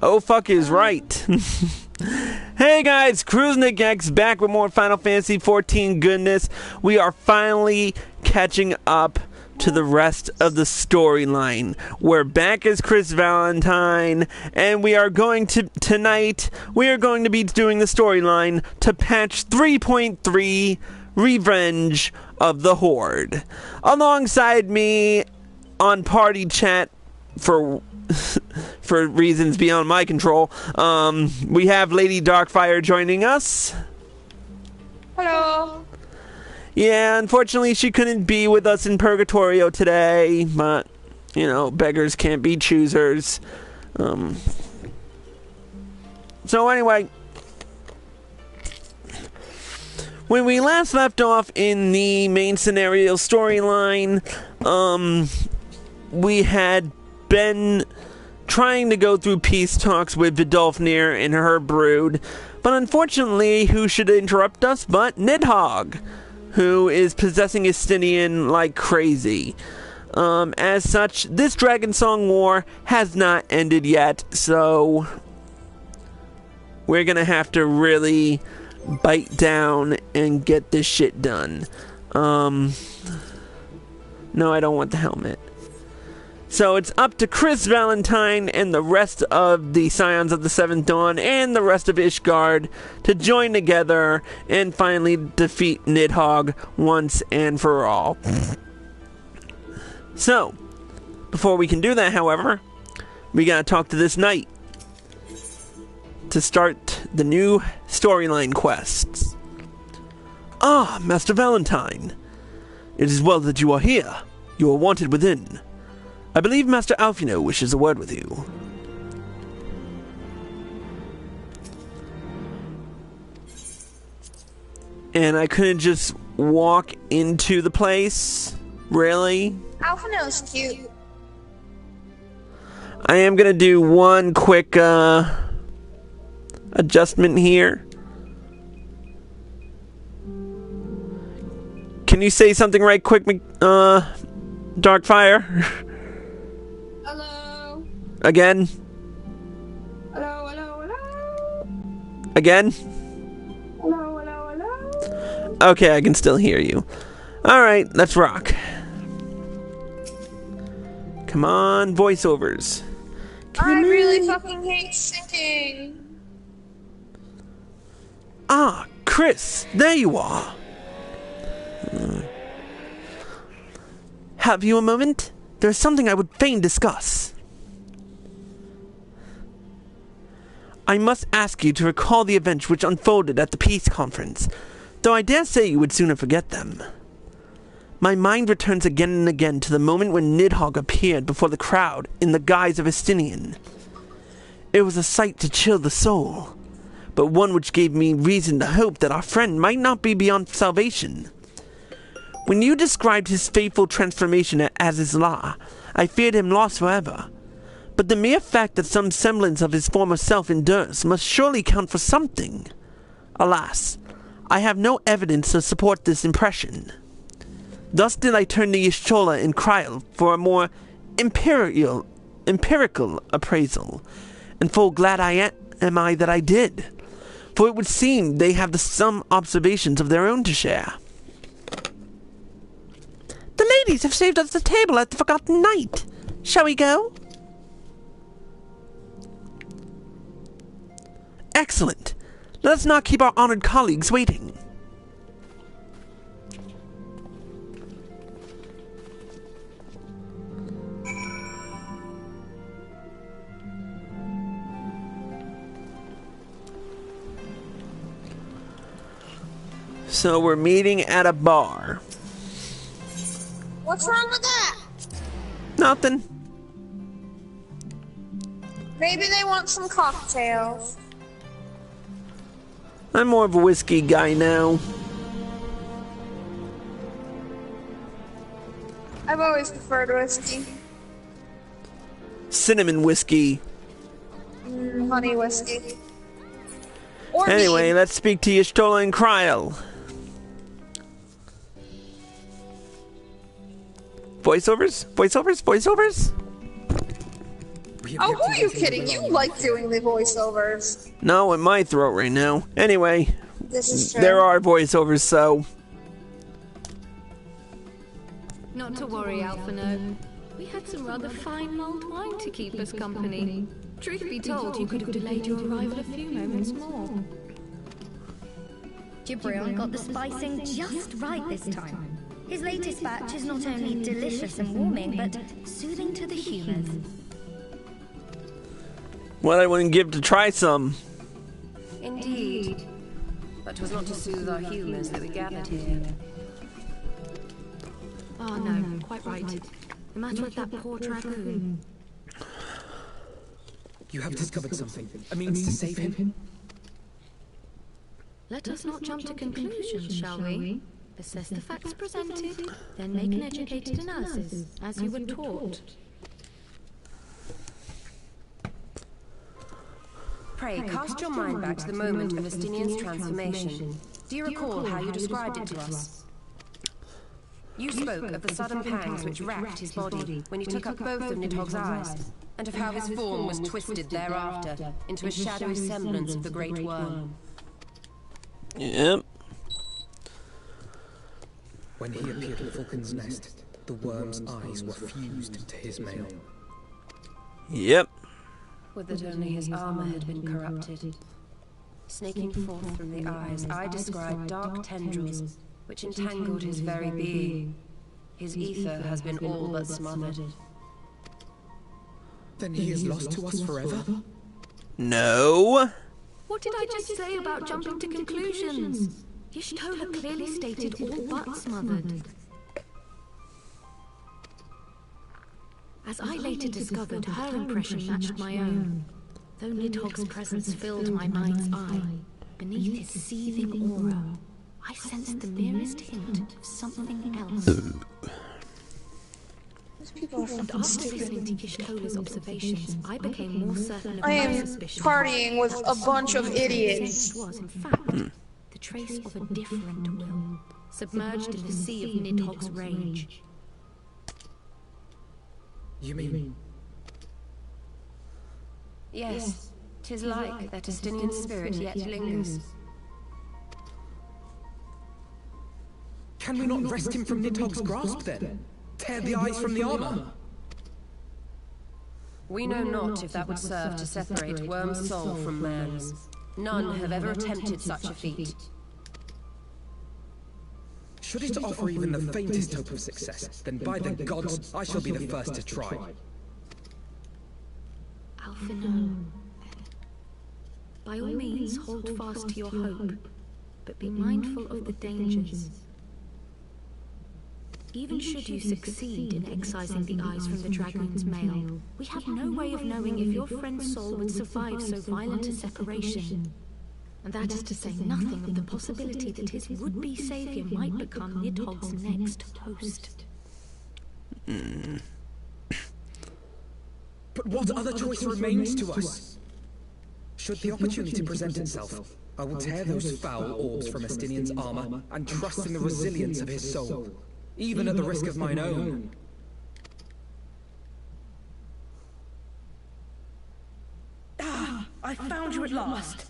Oh, fuck is right. Hey guys, Crusnik X back with more Final Fantasy XIV goodness. We are finally catching up to the rest of the storyline. We're back as Chris Valentine, and we are going to, tonight, we are going to be doing the storyline to patch 3.3, Revenge of the Horde. Alongside me on party chat, for reasons beyond my control, we have Lady Darkfire joining us. Hello. Yeah, unfortunately she couldn't be with us in Purgatorio today, but, you know, beggars can't be choosers. So anyway, when we last left off in the main scenario storyline, we had been trying to go through peace talks with Vidolfnir and her brood, but unfortunately, who should interrupt us but Nidhogg, who is possessing Estinian like crazy. As such, this Dragonsong War has not ended yet, so we're gonna have to really bite down and get this shit done. No, I don't want the helmet. So it's up to Chris Valentine and the rest of the Scions of the Seventh Dawn and the rest of Ishgard to join together and finally defeat Nidhogg once and for all. So, before we can do that, however, we gotta talk to this knight to start the new storyline quests. Ah, Master Valentine. It is well that you are here. You are wanted within. I believe Master Alfino wishes a word with you. And I couldn't just walk into the place? Really? Alphino's cute. I am gonna do one quick adjustment here. Can you say something right quick, Darkfire? Hello. Again? Hello, hello, hello. Again? Hello, hello, hello. Okay, I can still hear you. Alright, let's rock. Come on, voiceovers. I really fucking hate singing. Ah, Chris, there you are. Have you a moment? There is something I would fain discuss. I must ask you to recall the events which unfolded at the peace conference, though I dare say you would sooner forget them. My mind returns again and again to the moment when Nidhogg appeared before the crowd in the guise of Estinian. It was a sight to chill the soul, but one which gave me reason to hope that our friend might not be beyond salvation. When you described his fateful transformation at Azizla, I feared him lost forever. But the mere fact that some semblance of his former self endures must surely count for something. Alas, I have no evidence to support this impression. Thus did I turn to Y'shtola and Kryl for a more empirical appraisal, and full glad am I that I did, for it would seem they have some observations of their own to share. The ladies have saved us the table at the Forgotten Night. Shall we go? Excellent. Let us not keep our honored colleagues waiting. So we're meeting at a bar. What's wrong with that? Nothing. Maybe they want some cocktails. I'm more of a whiskey guy now. I've always preferred whiskey. Cinnamon whiskey. Honey whiskey. Or Anyway, mead. let's speak to Y'shtola and Kryl. Voiceovers? Voiceovers? Voiceovers? Oh, who are you kidding? You like doing the voiceovers. No, in my throat right now. Anyway, This is true. there are voiceovers, so... Not to worry, Alphino. We had some rather fine mulled wine to keep us company. Truth be told, you could have delayed your arrival a few moments more. Gibrion got the spicing just right this time. His latest batch is not only delicious and warming, but soothing to the humours. What I wouldn't give to try some. Indeed. But 'twas not to soothe our humours that we gathered here. Oh no, quite right. The matter of that poor dragoon. You have discovered something. A means to save him? Let us not jump to conclusions, shall we? Assess the facts presented, then make an educated analysis, as you were taught. Pray, cast your mind back to the moment of Estinian's transformation. Do you recall how you described it to us? You spoke of the sudden pangs which racked his body when he took up both of Nidhogg's eyes, and of how his form was twisted thereafter into a shadowy semblance of the great Wyrm. Yep. When he appeared at Vulcan's nest, the Wyrm's eyes were fused to his mail. Yep. Would that only his armor had been corrupted. Snaking forth from the eyes, I described dark tendrils which entangled his very being. His ether has been all but smothered. Then he is lost to us forever? No. What did I just say about jumping to conclusions? Y'shtola clearly stated all but smothered. As I later discovered, her impression matched my own. Though Nidhogg's presence filled my mind's eye, beneath his seething aura, I sensed the merest hint of something else. These people are And fucking after stupid. listening to Y'shtola's observations, I became more certain of I my am suspicion. partying with a bunch of What idiots. was, in fact, the trace of a different will, submerged in the sea of Nidhogg's rage. You mean... Yes, 'tis like that Estinian spirit yet lingers. Can we not wrest him from Nidhogg's grasp then? Tear the eyes from the armor? We know not if that would serve to separate Wyrm's soul from man's. None have ever attempted such a feat. Should it offer even the faintest hope of success, then by the gods, I shall be the first to try. Alphino. By all means, hold fast to your hope, but be mindful of the dangers. Even should you succeed in excising the eyes from the dragoon's mail, we have no way of knowing if your friend's soul would survive so violent a separation. And that is to say nothing of the possibility that his would-be savior might become Nidhogg's next host. But what other choice remains to us? Should the opportunity present itself, I will tear those foul orbs from Estinian's armor and trust in the resilience of his soul, even at the risk of mine own. Ah, I found you at last.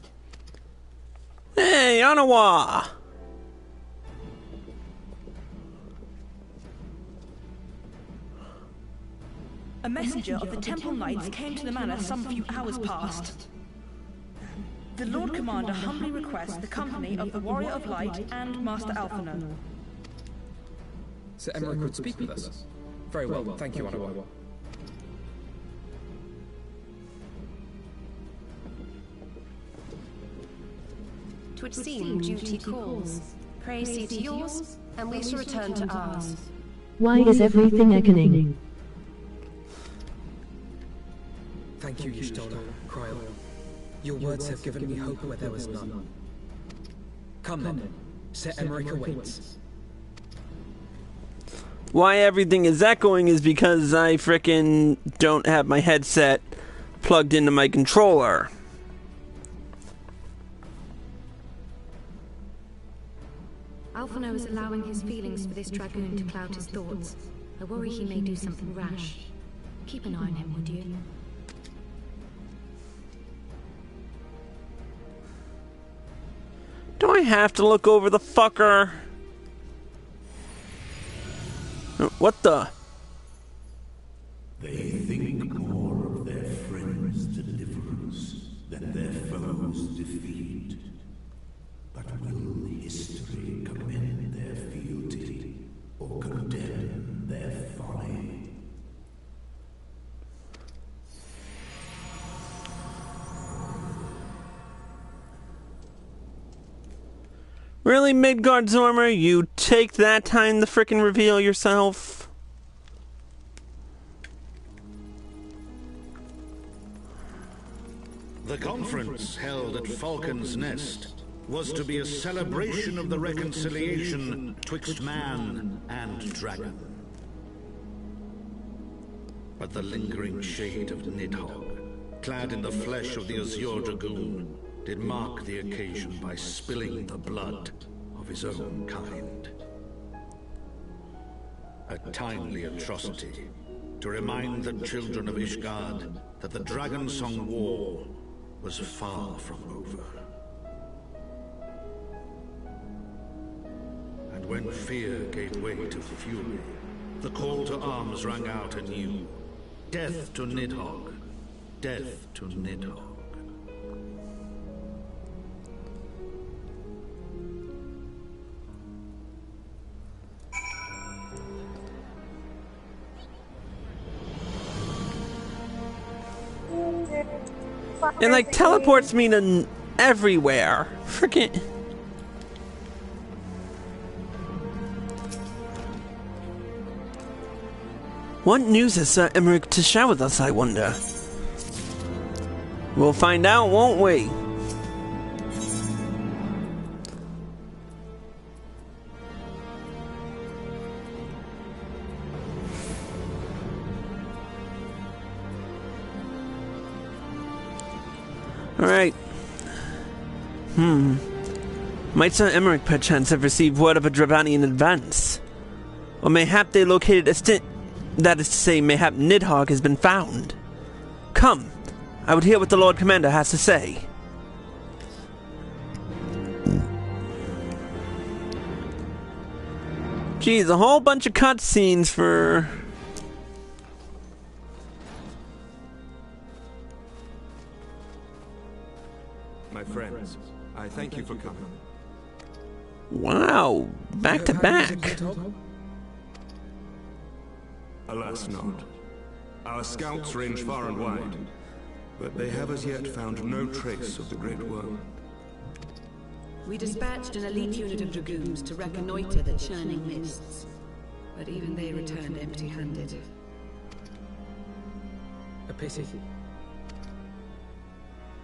Hey, Anawa! A messenger of the Temple Knights came to the manor some few hours past. The Lord Commander humbly requests the company of the Warrior of Light and Master Alphino. Sir Aymeric would speak with us. Very well, thank you, Anawa. Twould seem duty calls. Pray see to yours, and we shall return to ours. Why is everything echoing? Thank you, Y'shtola, Cryle. Your words have given me hope where there was none. Come then, Sir Aymeric awaits. Why everything is echoing is because I frickin' don't have my headset plugged into my controller. Alphino is allowing his feelings for this dragoon to cloud his thoughts. I worry he may do something rash. Keep an eye on him, would you? I have to look over the fucker? What the? They think more of their friends' deliverance than their foes' defeat. But will history commend their fealty or condemn their folly? Really, Midgard Zormer? You take that time to frickin' reveal yourself? The conference held at Falcon's Nest was to be a celebration of the reconciliation twixt man and dragon. But the lingering shade of Nidhogg, clad in the flesh of the Azure Dragoon, did mark the occasion by spilling the blood of his own kind. A timely atrocity to remind the children of Ishgard that the Dragonsong War was far from over. And when fear gave way to fury, the call to arms rang out anew. Death to Nidhogg! Death to Nidhogg! It like teleports me to everywhere. Frickin'. What news has Sir Aymeric to share with us, I wonder? We'll find out, won't we? Alright. Might Sir Aymeric perchance have received word of a Dravanian advance? Or mayhap they located a that is to say, mayhap Nidhogg has been found. Come, I would hear what the Lord Commander has to say. Geez, a whole bunch of cutscenes for... My friends, I thank you for coming. Wow, back to back. Alas not. Our scouts range far and wide, but they have as yet found no trace of the Great Wyrm. We dispatched an elite unit of dragoons to reconnoiter the churning mists, but even they returned empty-handed. A pity.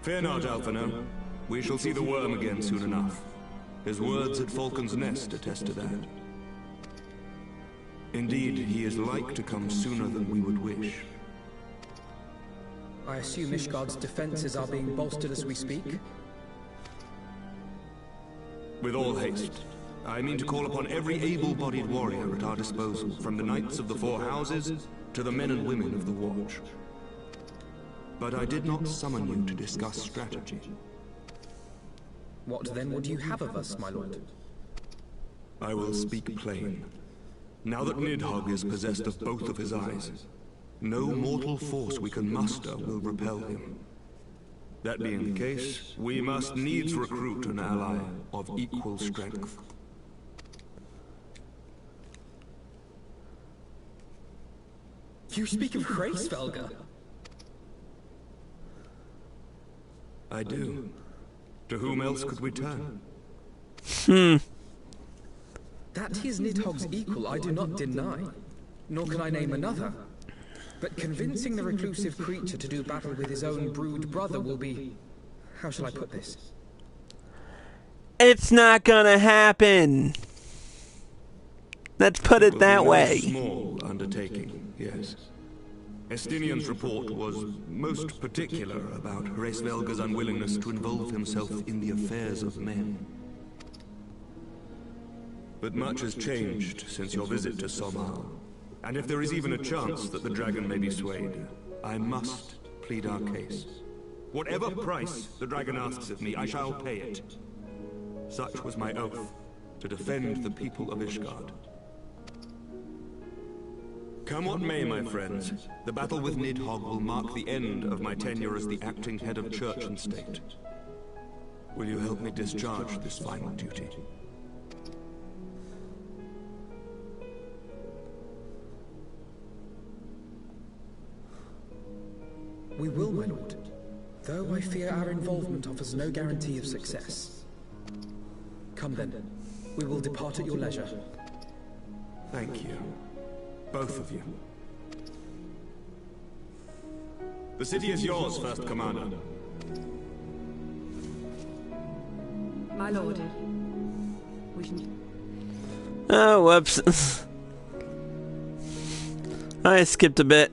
Fear not, Alphino. We shall see the Wyrm again soon enough. His words at Falcon's Nest attest to that. Indeed, he is like to come sooner than we would wish. I assume Ishgard's defenses are being bolstered as we speak? With all haste. I mean to call upon every able-bodied warrior at our disposal, from the Knights of the Four Houses to the men and women of the Watch. But I did not summon you to discuss strategy. What then would you have of us, my lord? I will speak plain. Now that Nidhogg is possessed of both of his eyes, no mortal force we can muster will repel him. That being the case, we must needs recruit an ally of equal strength. You speak of Hraesvelgr? I do. To whom else could we turn? That he is Nidhogg's equal I do not deny, nor can I name another. But convincing the reclusive creature to do battle with his own brood brother will be... how shall I put this? It's not gonna happen. Let's put it that way. A small undertaking, yes. Estinian's report was most particular about Hraesvelgr's unwillingness to involve himself in the affairs of men. But much has changed since your visit to Somar. And if there is even a chance that the dragon may be swayed, I must plead our case. Whatever price the dragon asks of me, I shall pay it. Such was my oath, to defend the people of Ishgard. Come what may, my friends, the battle with Nidhogg will mark the end of my tenure as the acting head of church and state. Will you help me discharge this final duty? We will, my lord. Though I fear our involvement offers no guarantee of success. Come then. We will depart at your leisure. Thank you. Both of you. The city is yours, First Commander. My lord. We can... Oh, whoops. I skipped a bit.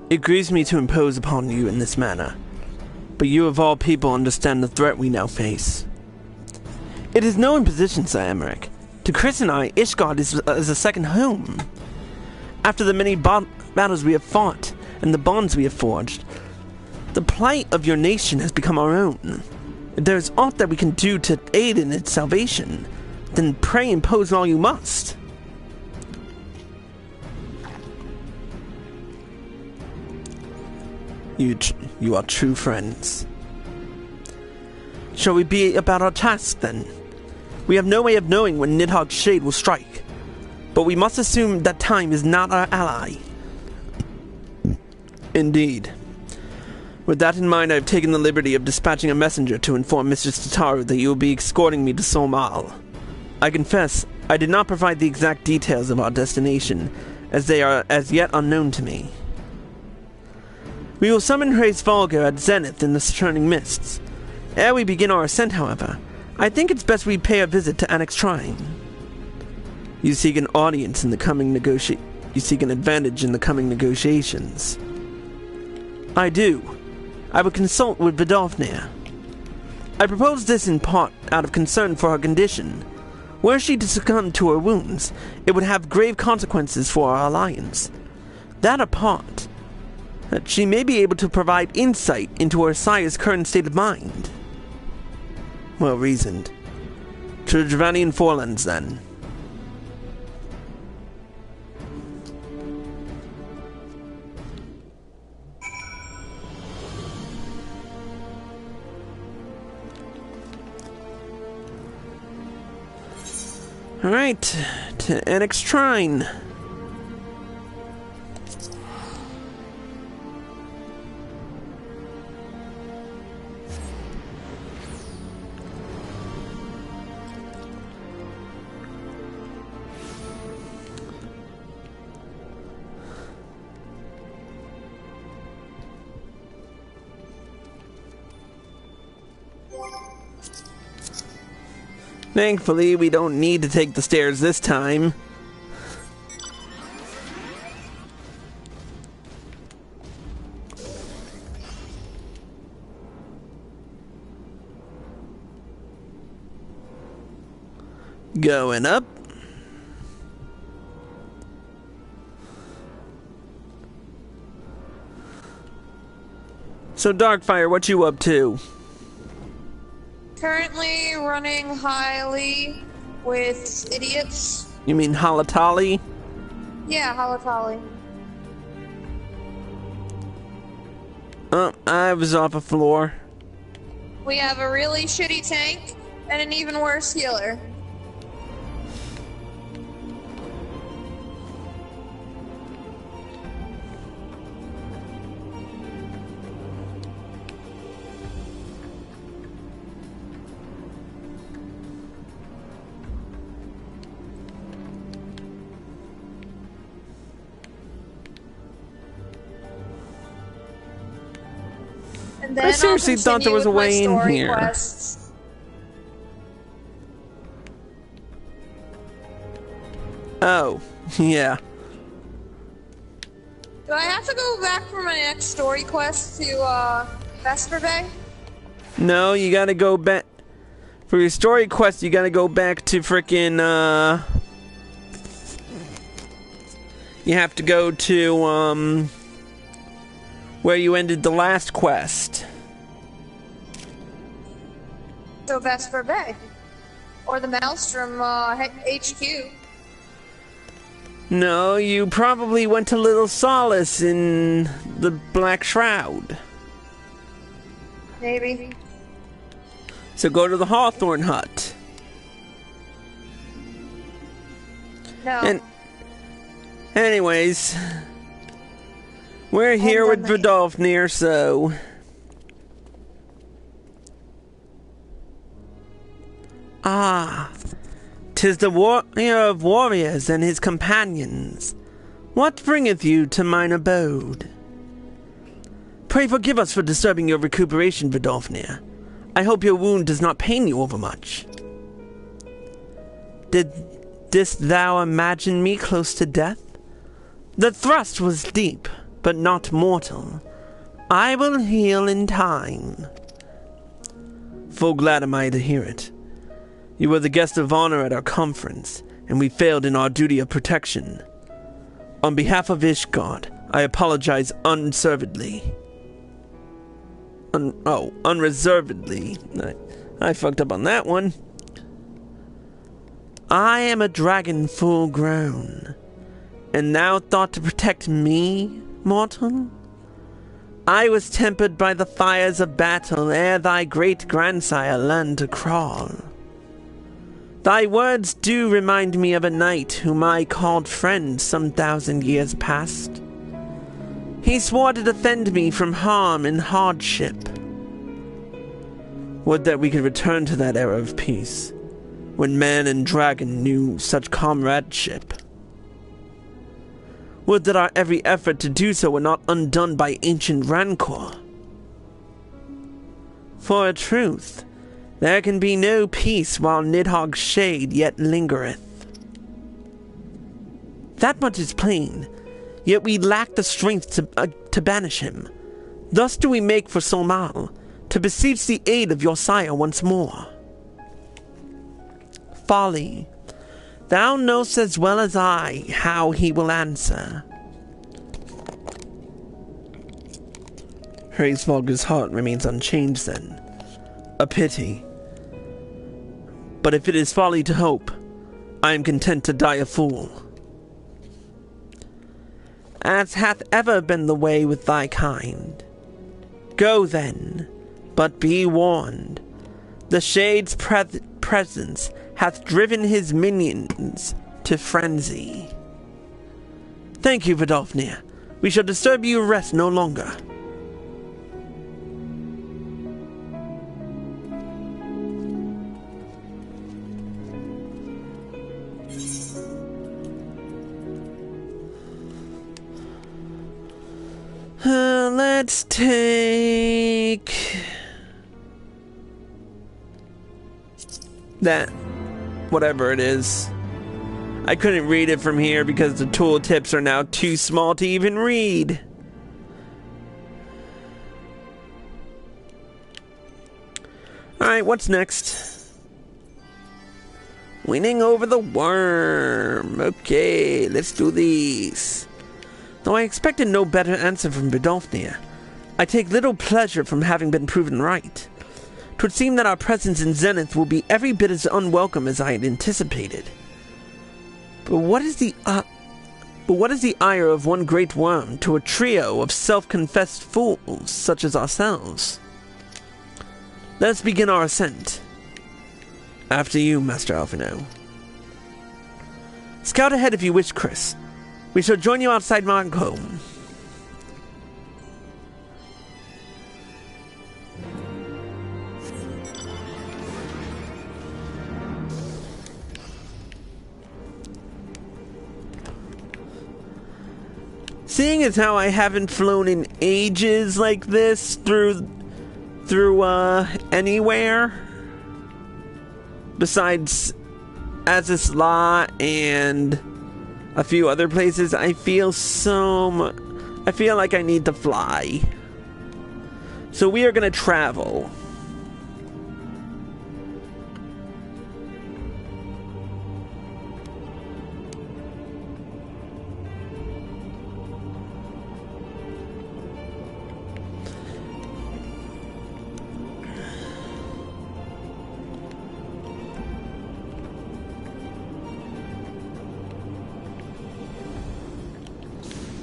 It grieves me to impose upon you in this manner, but you of all people understand the threat we now face. It is no imposition, Sir Aymeric. To Chris and I, Ishgard is a second home. After the many battles we have fought, and the bonds we have forged, the plight of your nation has become our own. If there is aught that we can do to aid in its salvation, then pray impose all you must. You are true friends. Shall we be about our task, then? We have no way of knowing when Nidhogg's shade will strike, but we must assume that time is not our ally. Indeed. With that in mind, I have taken the liberty of dispatching a messenger to inform Mistress Tataru that you will be escorting me to Solmal. I confess, I did not provide the exact details of our destination, as they are as yet unknown to me. We will summon Hraesvelgr at zenith in the Churning Mists. Ere we begin our ascent, however, I think it's best we pay a visit to Annex Shrine. You seek an audience in the coming You seek an advantage in the coming negotiations. I do. I will consult with Vidofnir. I propose this in part out of concern for her condition. Were she to succumb to her wounds, it would have grave consequences for our alliance. That apart, that she may be able to provide insight into her sire's current state of mind. Well reasoned. To the Dravanian Forelands, then. Alright, to Annex Shrine. Thankfully, we don't need to take the stairs this time. Going up. So, Darkfire, what you up to? Currently running highly with idiots. You mean Halatali? Yeah, Halatali. I was off a floor. We have a really shitty tank and an even worse healer. I seriously thought there was a way in here. Oh, yeah. Do I have to go back for my next story quest to, Vesper Bay? No, you gotta go back. For your story quest, you gotta go back to frickin', you have to go to, where you ended the last quest. So Vesper Bay. Or the Maelstrom, HQ. No, you probably went to Little Solace in the Black Shroud. Maybe. So go to the Hawthorne Hut. No. And anyways, we're here with Vidolfnir, so ah, 'tis the warrior of warriors and his companions. What bringeth you to mine abode? Pray forgive us for disturbing your recuperation, Vidolfnir. I hope your wound does not pain you overmuch. Didst thou imagine me close to death? The thrust was deep, but not mortal. I will heal in time. Full glad am I to hear it. You were the guest of honor at our conference, and we failed in our duty of protection. On behalf of Ishgard, I apologize unreservedly. Unreservedly. I fucked up on that one. I am a dragon full grown, and thou thought to protect me, mortal? I was tempered by the fires of battle ere thy great grandsire learned to crawl. Thy words do remind me of a knight whom I called friend some 1,000 years past. He swore to defend me from harm and hardship. Would that we could return to that era of peace, when man and dragon knew such comradeship. Would that our every effort to do so were not undone by ancient rancor. For a truth, there can be no peace while Nidhogg's shade yet lingereth. That much is plain, yet we lack the strength to banish him. Thus do we make for Solmal, to beseech the aid of your sire once more. Folly, thou knowst as well as I how he will answer. Hraesvelgr's heart remains unchanged then. A pity. But if it is folly to hope, I am content to die a fool. As hath ever been the way with thy kind. Go then, but be warned. The Shade's presence hath driven his minions to frenzy. Thank you, Vidolfnir. We shall disturb your rest no longer. Let's take that, whatever it is. I couldn't read it from here because the tooltips are now too small to even read. Alright, what's next? Winning over the Wyrm. Okay, let's do these. Though I expected no better answer from Vidolfnir, I take little pleasure from having been proven right. 'Twould seem that our presence in Zenith will be every bit as unwelcome as I had anticipated. But what is the ire of one great Wyrm to a trio of self-confessed fools such as ourselves? Let us begin our ascent. After you, Master Alphino. Scout ahead if you wish, Chris. We shall join you outside Montcomb. Seeing as how I haven't flown in ages like this through anywhere besides Azizla and a few other places, I feel I feel like I need to fly. So we are going to travel.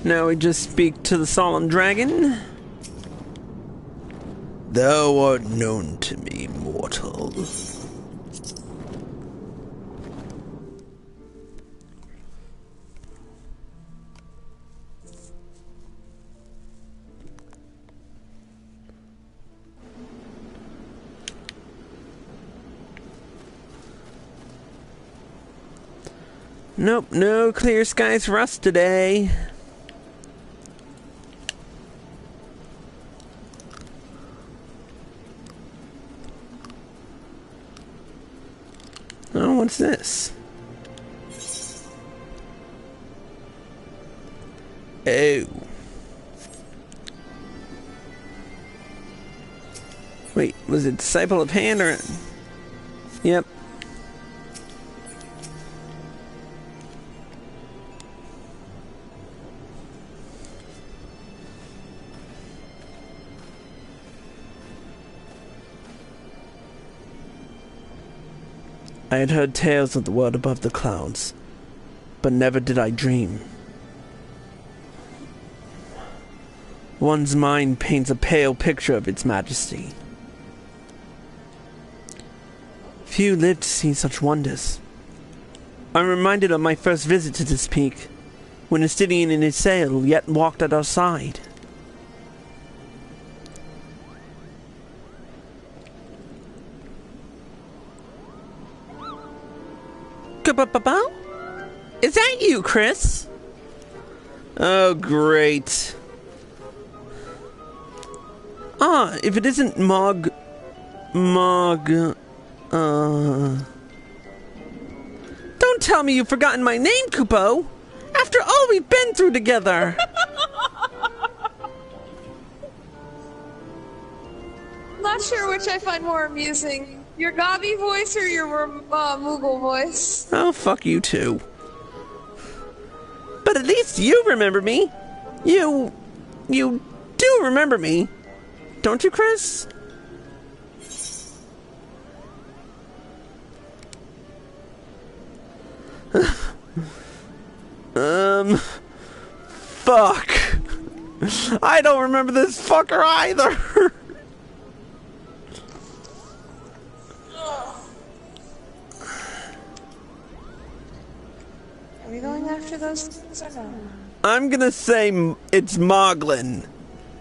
Now we just speak to the solemn dragon. Thou art known to me, mortal. Nope, no clear skies for us today. Oh, what's this? Oh. Wait, was it Disciple of Hand or... Yep. I had heard tales of the world above the clouds, but never did I dream. One's mind paints a pale picture of its majesty. Few live to see such wonders. I'm reminded of my first visit to this peak, when Estinian and his sail yet walked at our side. Is that you, Chris? Oh, great. Ah, if it isn't Don't tell me you've forgotten my name, Kupo! After all we've been through together! Not sure which I find more amusing. Your Gabi voice or your Moogle voice? Oh, fuck you too. But at least you remember me. You do remember me. Don't you, Chris? Fuck. I don't remember this fucker either. Are we going after those things or no? I'm gonna say it's Moglin.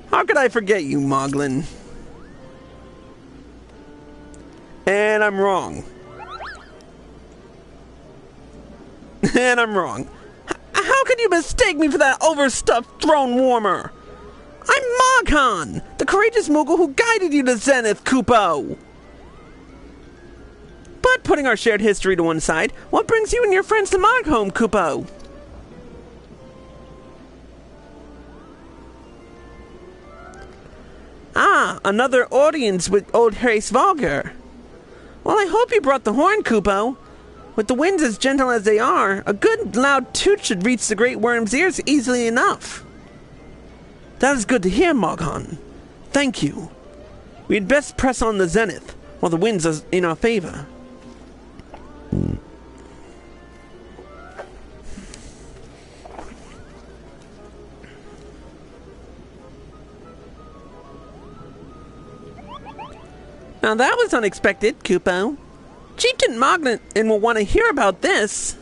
How could I forget you, Moglin? And I'm wrong. And I'm wrong. How could you mistake me for that overstuffed throne warmer? I'm Moghan, the courageous Moogle who guided you to Zenith, Kupo. But putting our shared history to one side, what brings you and your friends to Mogholm, Kupo? Ah, another audience with old Hraesvelgr. Well, I hope you brought the horn, Kupo. With the winds as gentle as they are, a good loud toot should reach the great Wyrm's ears easily enough. That is good to hear, Moghan. Thank you. We'd best press on the zenith, while the winds are in our favor. Now that was unexpected, Kupo. Chieftain Moglin will want to hear about this.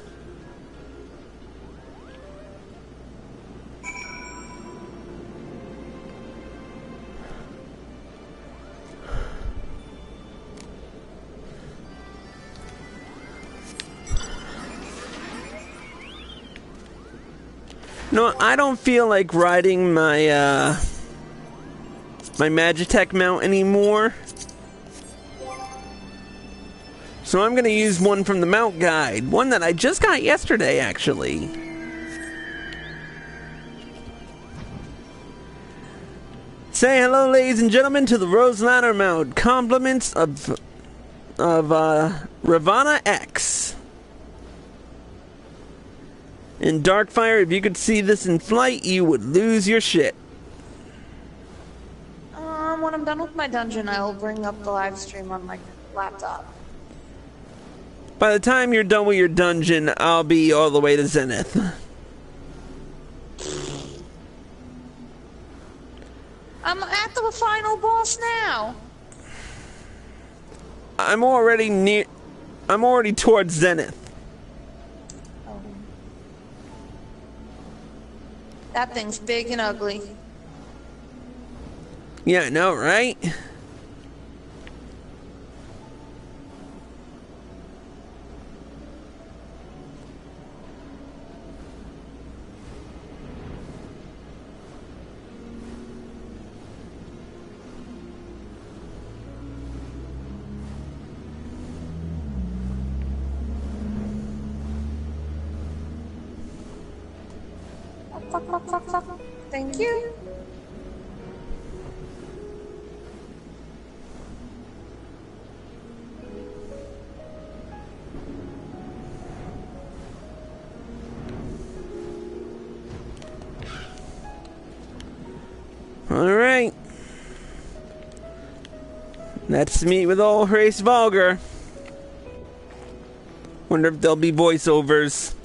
No, I don't feel like riding my my Magitech mount anymore. So I'm going to use one from the mount guide. One that I just got yesterday, actually. Say hello, ladies and gentlemen, to the Rose Ladder mode. Compliments of Ravana X. In Darkfire, if you could see this in flight, you would lose your shit. When I'm done with my dungeon, I will bring up the live stream on my laptop. By the time you're done with your dungeon, I'll be all the way to Zenith. I'm at the final boss now. I'm already towards Zenith. Oh. That thing's big and ugly. Yeah, I know, right? Thank you. Alright. Let's meet with old Hraesvelgr. Wonder if there'll be voiceovers.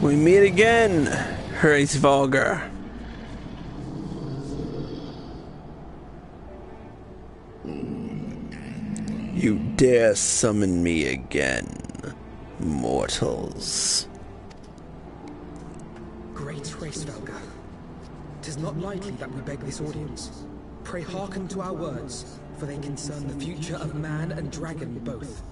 We meet again, Hraesvelgr. You dare summon me again, mortals. Great Hraesvelgr, 'tis not lightly that we beg this audience. Pray hearken to our words, for they concern the future of man and dragon both.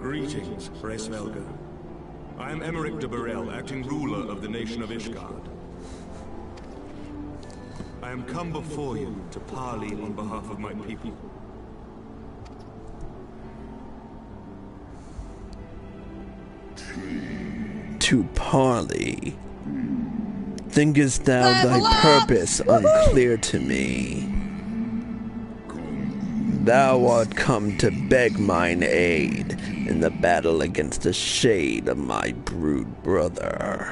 Greetings, Hraesvelgr. I am Aymeric de Burrell, acting ruler of the nation of Ishgard. I am come before you to parley on behalf of my people. To parley? Thinkest thou thy purpose unclear to me? Thou art come to beg mine aid in the battle against the shade of my brood brother.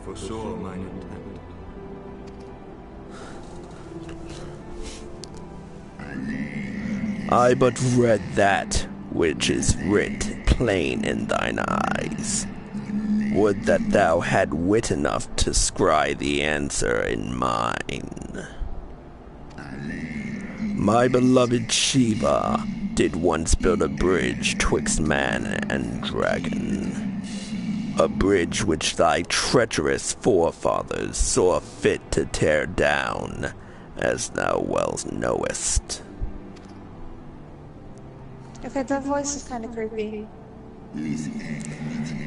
Foresaw mine intent. I but read that which is writ plain in thine eyes. Would that thou had wit enough to scry the answer in mine. My beloved Shiva did once build a bridge twixt man and dragon. A bridge which thy treacherous forefathers saw fit to tear down, as thou well knowest. Okay, that voice is kind of creepy.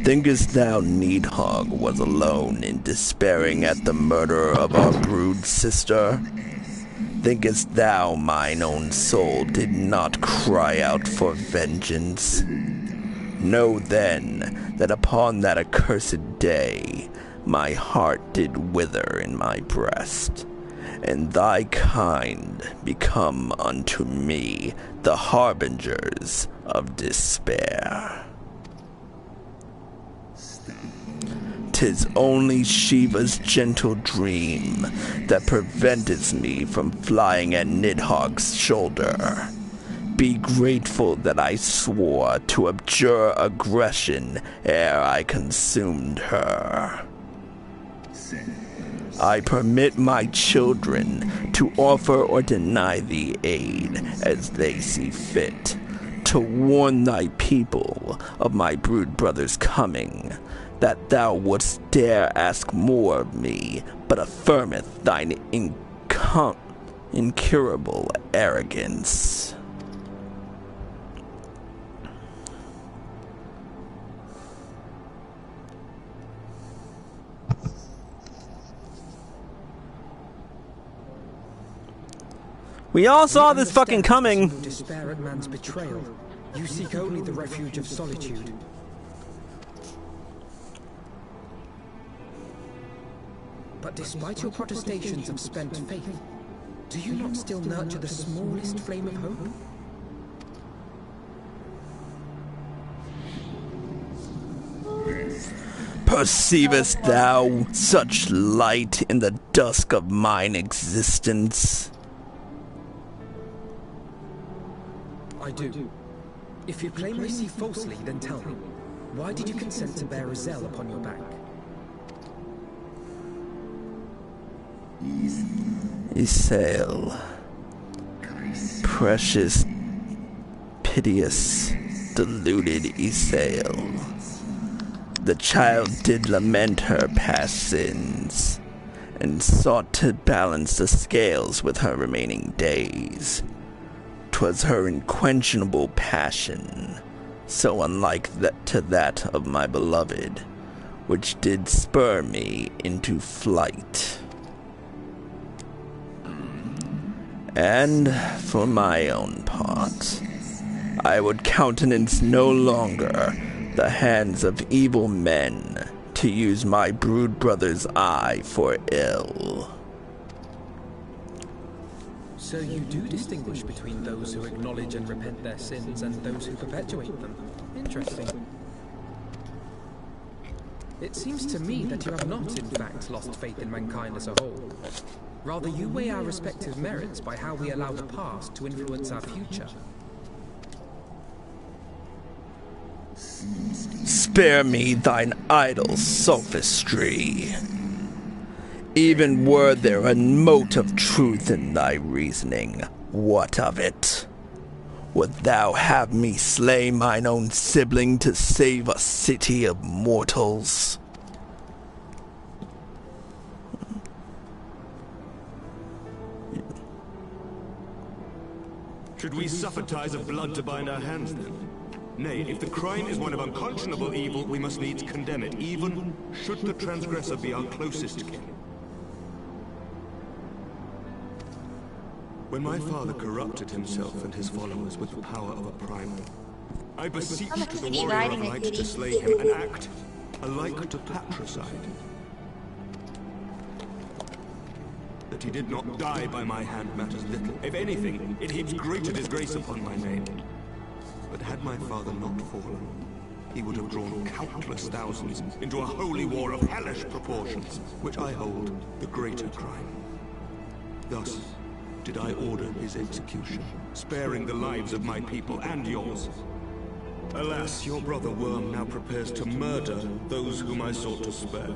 Thinkest thou Nidhogg was alone in despairing at the murder of our brood sister? Thinkest thou mine own soul did not cry out for vengeance? Know then that upon that accursed day my heart did wither in my breast, and thy kind become unto me the harbingers of despair. 'Tis only Shiva's gentle dream that preventeth me from flying at Nidhogg's shoulder. be grateful that I swore to abjure aggression ere I consumed her. I permit my children to offer or deny thee aid as they see fit, to warn thy people of my brood brother's coming, that thou wouldst dare ask more of me, but affirmeth thine incurable arrogance. We all saw this fucking coming. You despair at man's betrayal. You seek only the refuge of solitude. But despite your protestations of spent faith, do you not still nurture the smallest flame of hope? Perceivest thou such light in the dusk of mine existence? I do. If you claim I see falsely, then tell me, why did you consent to bear Hraesvelgr upon your back? Hraesvelgr, precious, piteous, deluded Hraesvelgr. The child did lament her past sins, and sought to balance the scales with her remaining days. 'Twas her unquenchable passion, so unlike to that of my beloved, which did spur me into flight. And for my own part, I would countenance no longer the hands of evil men to use my brood brother's eye for ill. So you do distinguish between those who acknowledge and repent their sins and those who perpetuate them. Interesting. It seems to me that you have not, in fact, lost faith in mankind as a whole. Rather, you weigh our respective merits by how we allow the past to influence our future. Spare me thine idle sophistry. Even were there a mote of truth in thy reasoning, what of it? Would thou have me slay mine own sibling to save a city of mortals? Should we suffer ties of blood to bind our hands, then? Nay, if the crime is one of unconscionable evil, we must needs condemn it, even should the transgressor be our closest kin. When my father corrupted himself and his followers with the power of a primal, I beseech the warrior of light to slay him, an act alike to patricide. That he did not die by my hand matters little. If anything, it heaps greater disgrace upon my name. But had my father not fallen, he would have drawn countless thousands into a holy war of hellish proportions, which I hold the greater crime. Thus did I order his execution, sparing the lives of my people and yours. Alas, your brother Wyrm now prepares to murder those whom I sought to spare.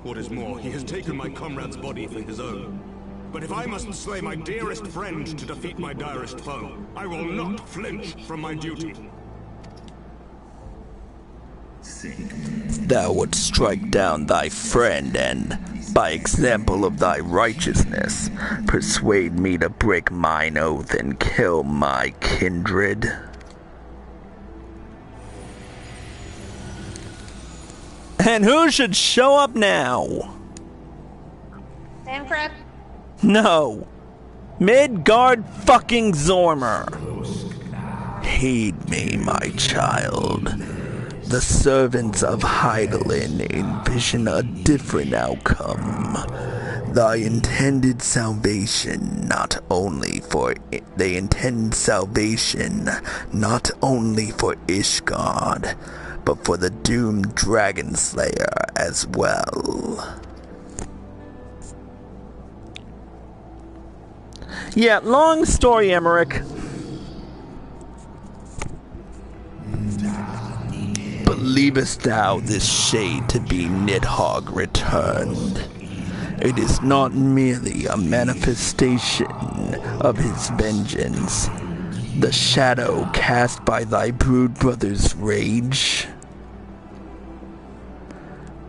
What is more, he has taken my comrade's body for his own. But if I must slay my dearest friend to defeat my direst foe, I will not flinch from my duty. Thou wouldst strike down thy friend and, by example of thy righteousness, persuade me to break mine oath and kill my kindred. And who should show up now? Sam Crab? No. Midgard fucking Zormer. Heed me, my child. The servants of Hydaelyn envision a different outcome. Thy intended salvation not only for Ishgard, but for the doomed Dragon Slayer as well. Yeah, long story, Aymeric. believest thou this shade to be Nidhogg returned? It is not merely a manifestation of his vengeance, the shadow cast by thy brood brother's rage.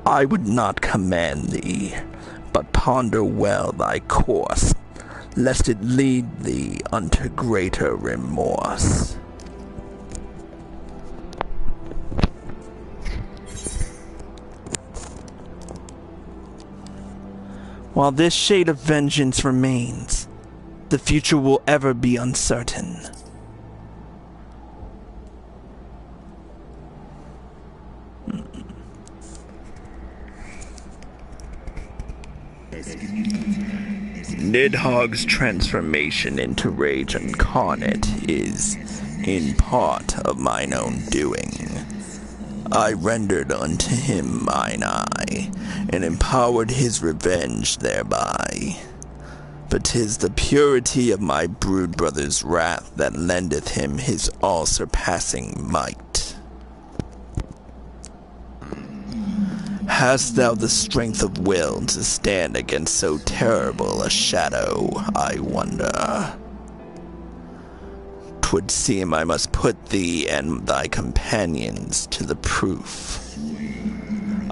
I would not command thee, but ponder well thy course, lest it lead thee unto greater remorse. While this shade of vengeance remains, the future will ever be uncertain. Nidhogg's transformation into Rage Incarnate is, in part, of mine own doing. I rendered unto him mine eye, and empowered his revenge thereby. But 'tis the purity of my brood brother's wrath that lendeth him his all-surpassing might. Hast thou the strength of will to stand against so terrible a shadow, I wonder? 'Twould seem I must put thee and thy companions to the proof.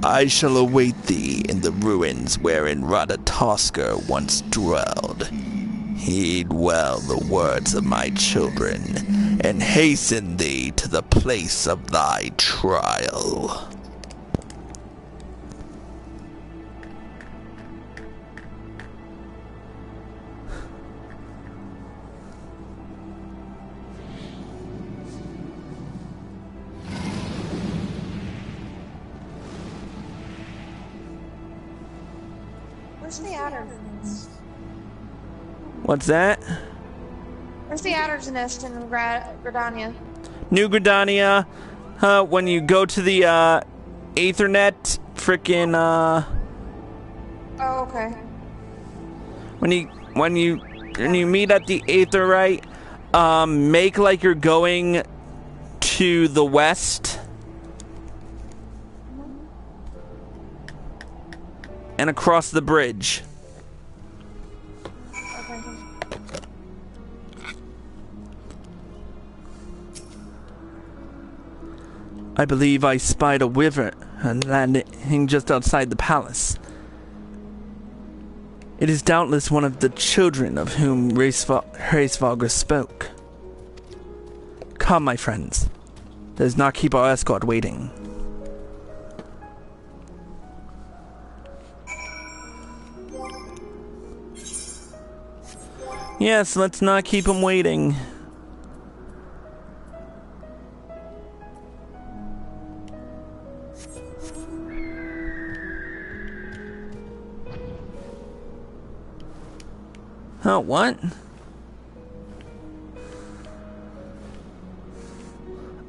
I shall await thee in the ruins wherein Ratatoskr once dwelled. Heed well the words of my children, and hasten thee to the place of thy trial. Where's the adder's nest? What's that? Where's the adder's nest in Gridania? New Gridania, when you go to the, Aethernet, frickin', Oh, okay. When you meet at the Aetherite, make like you're going to the west. And across the bridge. Okay. I believe I spied a wyvern landing just outside the palace. It is doubtless one of the children of whom Hraesvelgr spoke. Come, my friends. Let us not keep our escort waiting. Yes, let's not keep him waiting. Oh, what?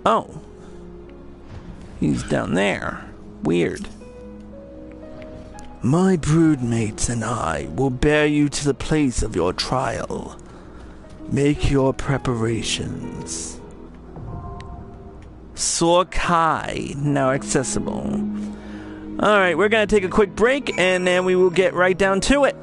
Oh. He's down there. Weird. My broodmates and I will bear you to the place of your trial. Make your preparations. Sorkai, now accessible. Alright, we're gonna take a quick break and then we will get right down to it.